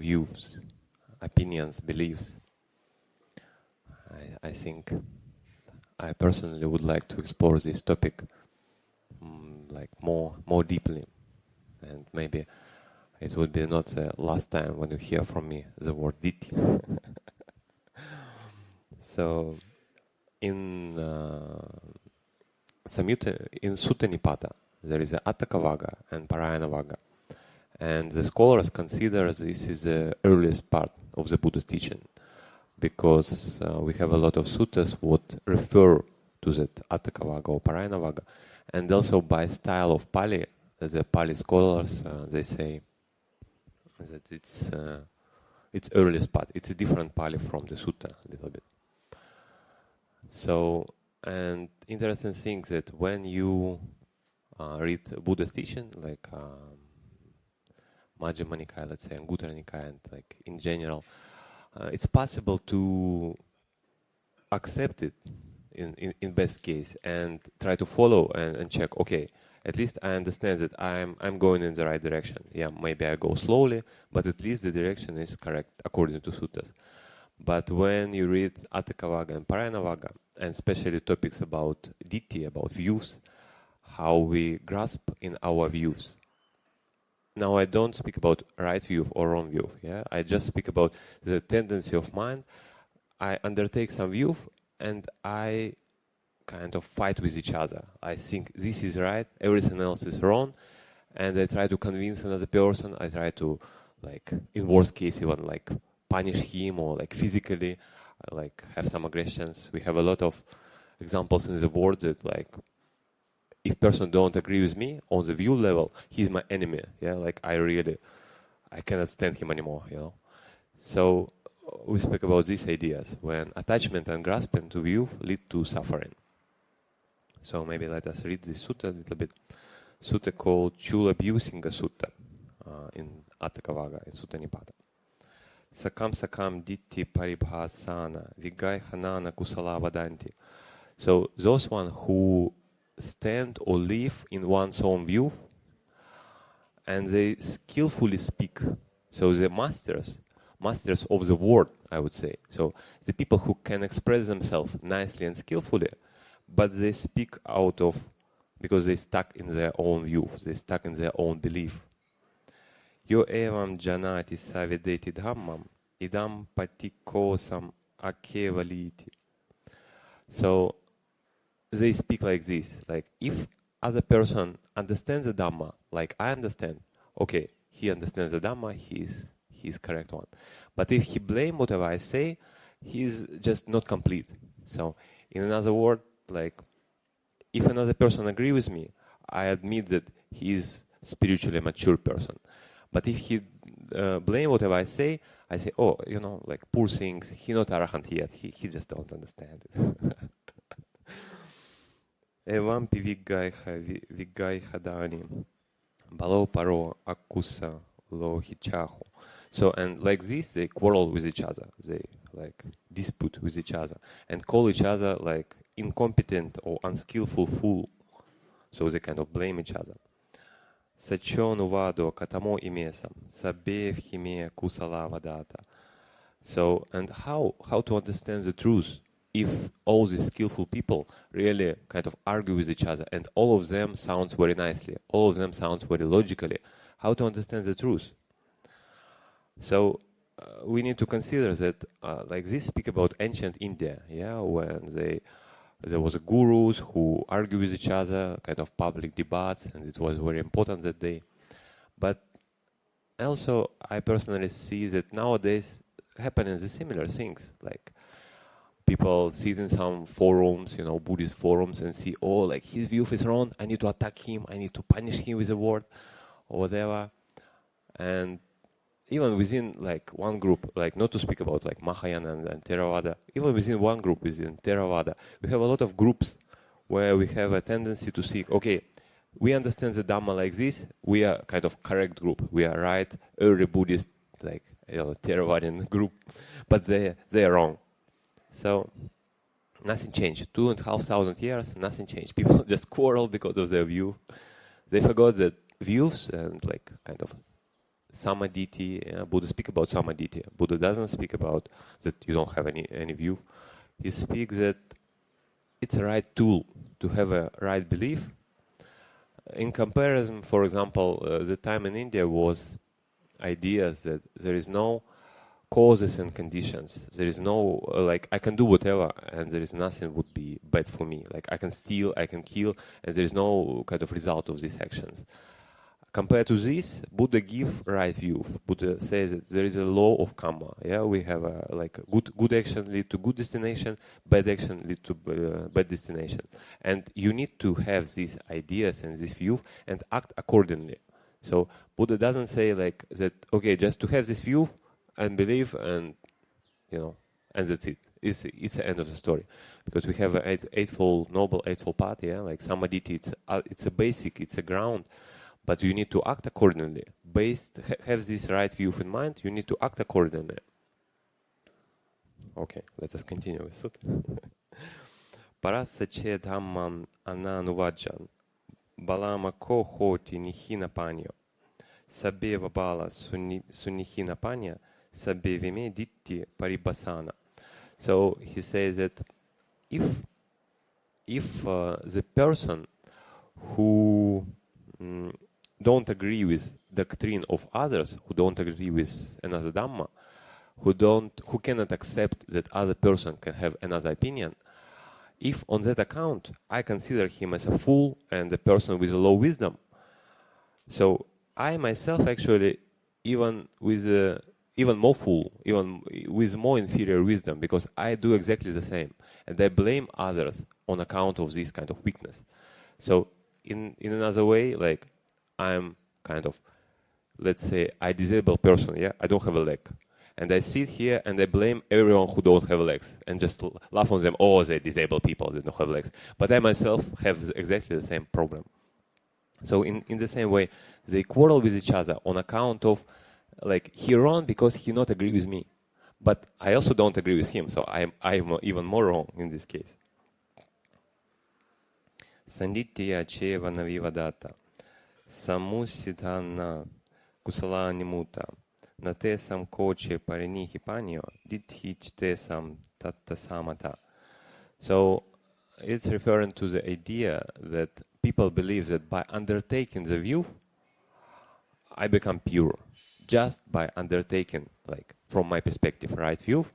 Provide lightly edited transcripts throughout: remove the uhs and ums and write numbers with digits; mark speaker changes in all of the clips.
Speaker 1: views, opinions, beliefs. I think I personally would like to explore this topic like more deeply, and maybe it would be not the last time when you hear from me the word diṭṭhi. So in Sutta Nipata there is a Atthakavagga and Parayanavagga, and the scholars consider this is the earliest part of the Buddha's teaching, because we have a lot of suttas what refer to that Atthakavagga or Parayanavagga, and also by style of Pali, the Pali scholars they say that it's earliest part. It's a different Pali from the sutta a little bit. So, and interesting thing that when you read Buddha's teaching, like Majjhima Nikaya, let's say, and Anguttara Nikaya, and like in general, it's possible to accept it in best case and try to follow and check. Okay, at least I understand that I'm going in the right direction. Yeah, maybe I go slowly, but at least the direction is correct according to suttas. But when you read Atthakavagga and Parayanavagga, and especially topics about diṭṭhi, about views, how we grasp in our views. Now I don't speak about right view or wrong view. Yeah, I just speak about the tendency of mind. I undertake some view and I kind of fight with each other. I think this is right, everything else is wrong, and I try to convince another person. I try to, like, in worst case, even like punish him or like physically, like have some aggressions. We have a lot of examples in the world that, like, if person don't agree with me on the view level, he's my enemy. Yeah, like I cannot stand him anymore. You know, so we speak about these ideas when attachment and grasping to view lead to suffering. So maybe let us read this sutta a little bit. Sutta called Cūḷabyūha Sutta in Atthakavagga in Sutta Nipata. Sakam diṭṭhi paribhasana vigaihanana kusala vadanti. So those one who stand or live in one's own view and they skillfully speak. So the masters of the word, I would say. So the people who can express themselves nicely and skillfully, but they speak out of, because they stuck in their own view, they stuck in their own belief. Yo evam janati savedeti dhammam idam patikosam akevaliti. So they speak like this, like if other person understands the Dhamma, like I understand, okay, he understands the Dhamma, he's correct one. But if he blame whatever I say, he's just not complete. So in another word, like if another person agree with me, I admit that he is spiritually mature person. But if he blame whatever I say, oh, you know, like poor things, he not arahant yet, he just don't understand it. Evampi vigaiha dani balo paro akusa lo hichahu. So, and like this, they quarrel with each other. They like dispute with each other and call each other like incompetent or unskillful fool. So they kind of blame each other. Sachonu vado katamo imesam sabev hime kusala vadata. So, and how to understand the truth if all these skillful people really kind of argue with each other and all of them sounds very nicely, all of them sounds very logically. How to understand the truth? So we need to consider that like this speak about ancient India, yeah, when there was gurus who argue with each other, kind of public debates, and it was very important that day. But also I personally see that nowadays happening the similar things, like people sit in some forums, you know, Buddhist forums, and see, oh, like his view is wrong, I need to attack him, I need to punish him with a word, or whatever. And even within like one group, like not to speak about like Mahayana and Theravada, even within one group, within Theravada, we have a lot of groups where we have a tendency to see, okay, we understand the Dhamma like this, we are kind of correct group, we are right, early Buddhist, like, you know, Theravadian group, but they are wrong. So nothing changed. 2,500 years, nothing changed. People just quarrel because of their view. They forgot that views and like kind of Samadhi. Buddha speak about Samadhi. Buddha doesn't speak about that you don't have any view. He speaks that it's a right tool to have a right belief. In comparison, for example, the time in India was ideas that there is no causes and conditions. There is no, like, I can do whatever and there is nothing would be bad for me. Like, I can steal, I can kill, and there is no kind of result of these actions. Compared to this, Buddha give right view. Buddha says that there is a law of karma. Yeah, we have like good action lead to good destination, bad action lead to bad destination, and you need to have these ideas and this view and act accordingly. So Buddha doesn't say like that. Okay, just to have this view and believe, and and that's it. It's the end of the story, because we have an eightfold noble eightfold path. Yeah, like Samadhi. It's a basic. It's a ground. But you need to act accordingly. Have this right view in mind, you need to act accordingly. Okay, let us continue with Sutta. Parasache dhammam ananuvajjan balama ko hoti nihina panyo sabeva bala sunihina panya sabevime diṭṭhi paribhasana. So he says that if the person who don't agree with doctrine of others, who don't agree with another Dhamma, who cannot accept that other person can have another opinion, if on that account I consider him as a fool and a person with a low wisdom, so I myself actually even more fool, even with more inferior wisdom, because I do exactly the same, and I blame others on account of this kind of weakness. So in another way, like, I'm kind of, let's say, I disabled person, yeah? I don't have a leg. And I sit here and I blame everyone who don't have legs and just laugh on them. Oh, they're disabled people, they don't have legs. But I myself have exactly the same problem. So in the same way, they quarrel with each other on account of, like, he wrong because he not agree with me. But I also don't agree with him, so I'm even more wrong in this case. Sanditya cheva navivadata. Samusidhana kusala nimuta nate sam koche parinihi panyo diṭṭhi chite sam tatta samata. So it's referring to the idea that people believe that by undertaking the view, I become pure. Just by undertaking, like, from my perspective, right view,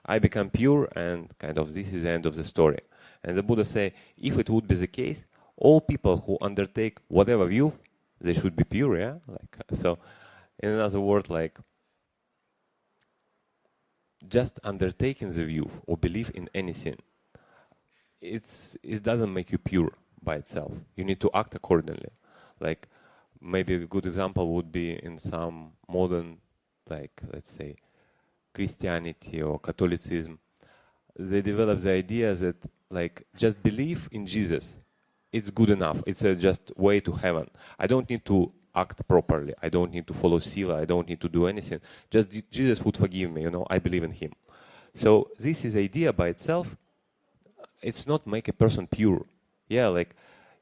Speaker 1: I become pure, and kind of this is the end of the story. And the Buddha say, if it would be the case, all people who undertake whatever view, they should be pure, yeah? Like, so, in other words, like, just undertaking the view or belief in anything, it doesn't make you pure by itself. You need to act accordingly. Like, maybe a good example would be in some modern, like, let's say, Christianity or Catholicism. They develop the idea that, like, just believe in Jesus, it's good enough. It's a just way to heaven. I don't need to act properly. I don't need to follow Sila. I don't need to do anything. Just Jesus would forgive me, I believe in him. So this is idea by itself. It's not make a person pure. Yeah, like,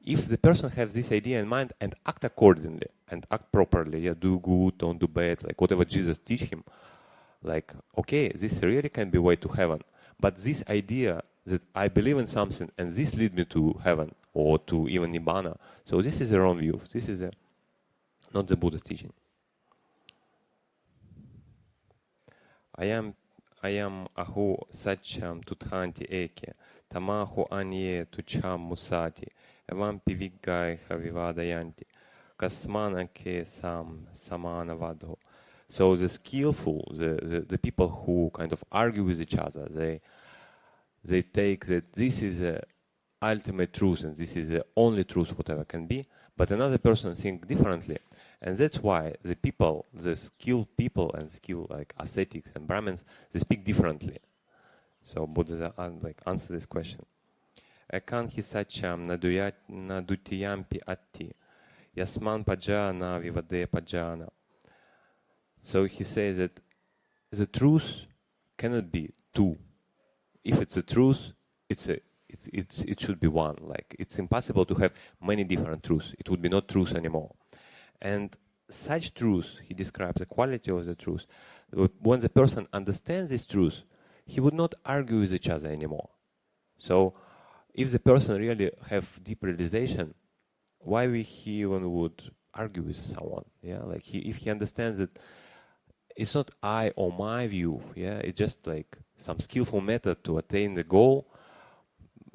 Speaker 1: if the person has this idea in mind and act accordingly and act properly, yeah, do good, don't do bad, like whatever Jesus teach him, like, okay, this really can be way to heaven. But this idea that I believe in something and this lead me to heaven or to even Nibbana, so this is the wrong view. This is not the Buddha's teaching. Ayam ahu sacham tuthanti eke tamahu anye tucham musati evam pivigai havivadayanti kasmanake sam samanavadho. So the skillful, the people who kind of argue with each other, they take that this is the ultimate truth and this is the only truth whatever can be, but another person think differently. And that's why the people, the skilled people and skilled, like, ascetics and Brahmins, they speak differently. So Buddha answer this question. Ekanhi sacham nadutiyampi atti yasman pajana vivade pajana. So he says that the truth cannot be two. If it's a truth, it should be one. Like, it's impossible to have many different truths. It would be not truth anymore. And such truth, he describes the quality of the truth. When the person understands this truth, he would not argue with each other anymore. So, if the person really have deep realization, why he even would argue with someone? Yeah, like if he understands that it's not I or my view, yeah, it's just like some skillful method to attain the goal.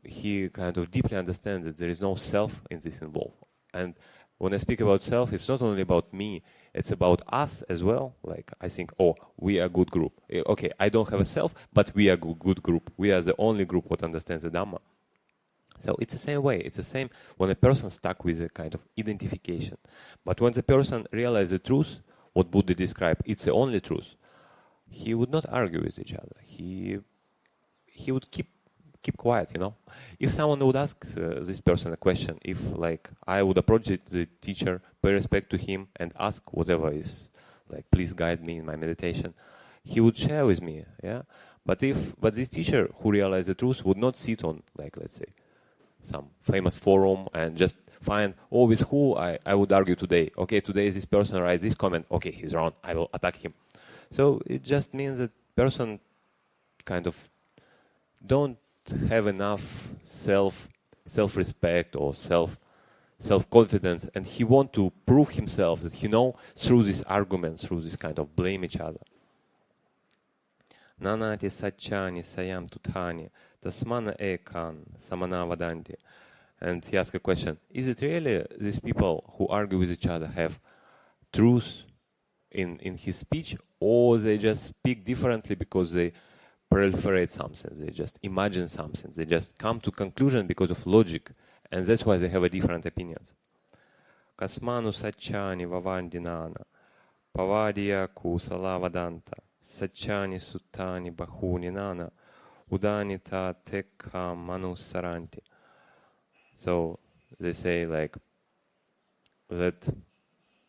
Speaker 1: He kind of deeply understands that there is no self in this involved. And when I speak about self, it's not only about me, it's about us as well. Like I think, oh, we are a good group. Okay, I don't have a self, but we are a good group. We are the only group that understands the Dhamma. So it's the same way. It's the same when a person stuck with a kind of identification. But when the person realizes the truth, what Buddha described, it's the only truth, he would not argue with each other. He would keep quiet, you know. If someone would ask this person a question, if like I would approach the teacher, pay respect to him and ask whatever is like, please guide me in my meditation, he would share with me, yeah. But this teacher who realized the truth would not sit on, like, let's say, some famous forum and just find, oh, with who I would argue today. Okay, today this person writes this comment. Okay, he's wrong. I will attack him. So it just means that person kind of don't have enough self-respect or self-confidence, and he want to prove himself that he know through these arguments, through this kind of blame each other. Nanati satchani sayam tutani tasmana ekan samana vadanti. And he asked a question: is it really these people who argue with each other have truth in his speech, or they just speak differently because they proliferate something, they just imagine something, they just come to conclusion because of logic, and that's why they have a different opinions. Kasmanu satchani vavandinana pavadiya kusala vadanta satchani suttani bahuni nana udanita tekha manusaranti. So they say like that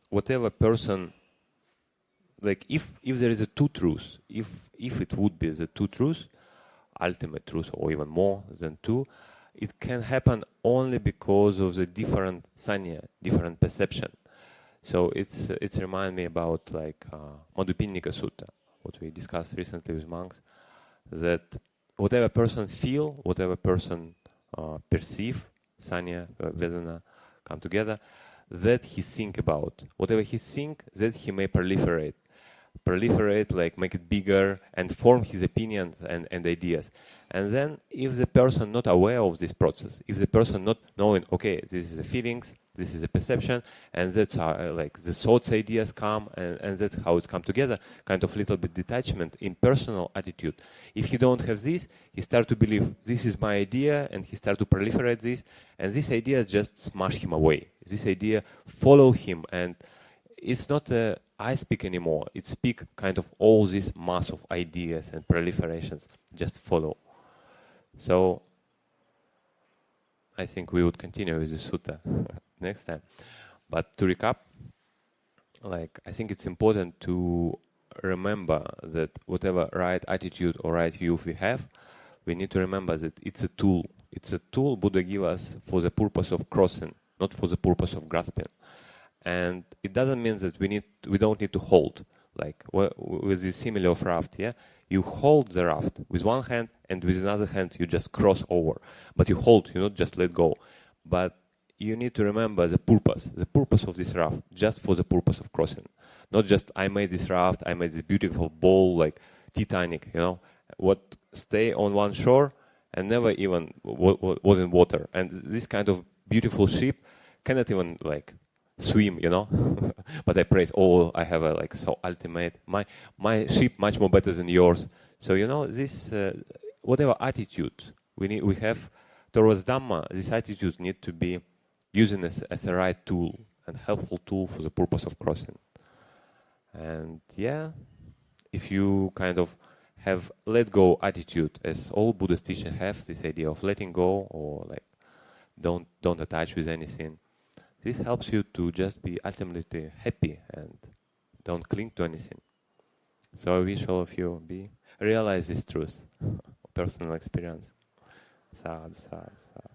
Speaker 1: whatever person, like if there is a two truths, if it would be the two truths, ultimate truth or even more than two, it can happen only because of the different sanya, different perception. So it's remind me about like Cūḷabyūha Sutta, what we discussed recently with monks, that whatever person feel, whatever person perceive, sanya, vedana come together, that he think about. Whatever he think, that he may proliferate, like make it bigger and form his opinions and ideas. And then if the person not aware of this process, if the person not knowing, okay, this is the feelings, this is the perception, and that's how like the thoughts, ideas come, and that's how it come together, kind of little bit detachment in personal attitude. If he don't have this, he start to believe this is my idea, and he start to proliferate this, and this idea just smash him away. This idea follow him, and it's not I speak anymore. It speak kind of all this mass of ideas and proliferations just follow. So I think we would continue with the sutta next time. But to recap, like I think it's important to remember that whatever right attitude or right view we have, we need to remember that it's a tool. It's a tool Buddha gave us for the purpose of crossing, not for the purpose of grasping. And it doesn't mean that we don't need to hold, like with the simile of raft, yeah? You hold the raft with one hand, and with another hand you just cross over. But you hold, you not just let go. But you need to remember the purpose of this raft, just for the purpose of crossing. Not just, I made this raft, I made this beautiful bowl, like Titanic, you know, what stay on one shore and never even was in water. And this kind of beautiful ship cannot even like swim, you know. But I praise, oh, I have a like so ultimate, my ship much more better than yours. So you know, this whatever attitude we have towards Dhamma, this attitude need to be used as a right tool and helpful tool for the purpose of crossing. And yeah, if you kind of have let go attitude, as all Buddhist teachers have, this idea of letting go, or like don't attach with anything. This helps you to just be ultimately happy and don't cling to anything. So I wish all of you realize this truth, personal experience. Sadhu, sadhu, sadhu.